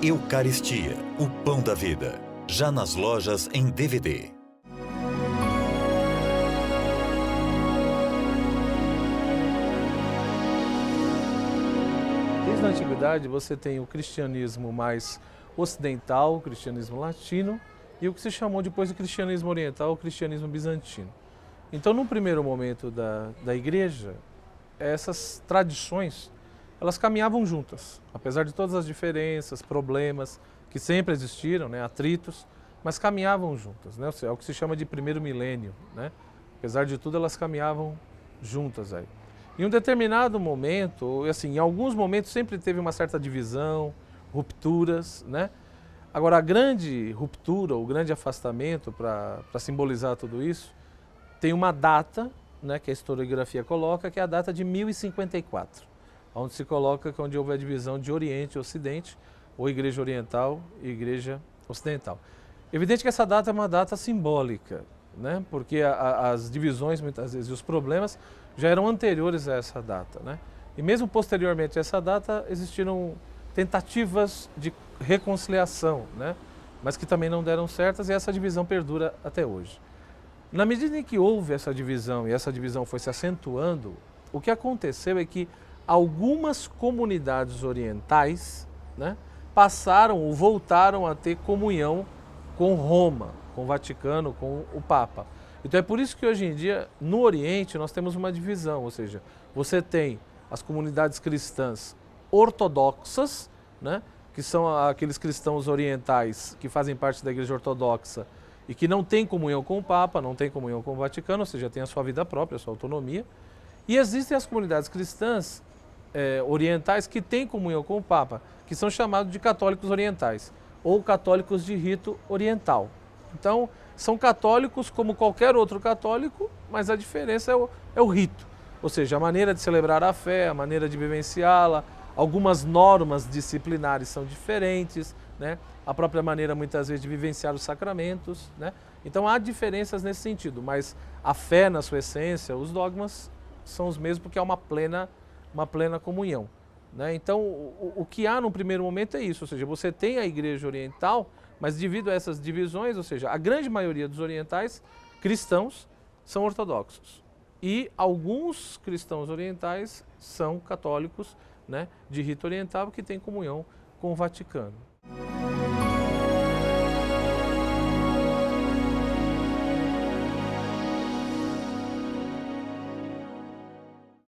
Eucaristia, o pão da vida. Já nas lojas em DVD. Desde a antiguidade você tem o cristianismo mais ocidental, o cristianismo latino, e o que se chamou depois de cristianismo oriental, o cristianismo bizantino. Então, no primeiro momento da igreja, essas tradições, elas caminhavam juntas, apesar de todas as diferenças, problemas que sempre existiram, né, atritos, mas caminhavam juntas, né? É o que se chama de primeiro milênio, né? Apesar de tudo, elas caminhavam juntas aí. Em um determinado momento, assim, em alguns momentos sempre teve uma certa divisão, rupturas, né? Agora, a grande ruptura, o grande afastamento para simbolizar tudo isso, tem uma data, né, que a historiografia coloca, que é a data de 1054, onde se coloca que onde houve a divisão de Oriente e Ocidente, ou Igreja Oriental e Igreja Ocidental. Evidente que essa data é uma data simbólica, né, porque as divisões, muitas vezes, e os problemas já eram anteriores a essa data, né? E mesmo posteriormente a essa data existiram tentativas de reconciliação, né? Mas que também não deram certas e essa divisão perdura até hoje. Na medida em que houve essa divisão e essa divisão foi se acentuando, o que aconteceu é que algumas comunidades orientais, né, passaram ou voltaram a ter comunhão com Roma, com o Vaticano, com o Papa. Então é por isso que hoje em dia, no Oriente, nós temos uma divisão, ou seja, você tem as comunidades cristãs ortodoxas, né, que são aqueles cristãos orientais que fazem parte da Igreja Ortodoxa e que não têm comunhão com o Papa, não têm comunhão com o Vaticano, ou seja, tem a sua vida própria, a sua autonomia. E existem as comunidades cristãs orientais que têm comunhão com o Papa, que são chamados de católicos orientais, ou católicos de rito oriental. Então, são católicos como qualquer outro católico, mas a diferença é o rito. Ou seja, a maneira de celebrar a fé, a maneira de vivenciá-la, algumas normas disciplinares são diferentes, né? A própria maneira, muitas vezes, de vivenciar os sacramentos, né? Então, há diferenças nesse sentido, mas a fé, na sua essência, os dogmas são os mesmos porque há uma plena comunhão, né? Então, o que há no primeiro momento é isso, ou seja, você tem a Igreja Oriental, mas devido a essas divisões, ou seja, a grande maioria dos orientais cristãos são ortodoxos e alguns cristãos orientais são católicos, né, de rito oriental que têm comunhão com o Vaticano.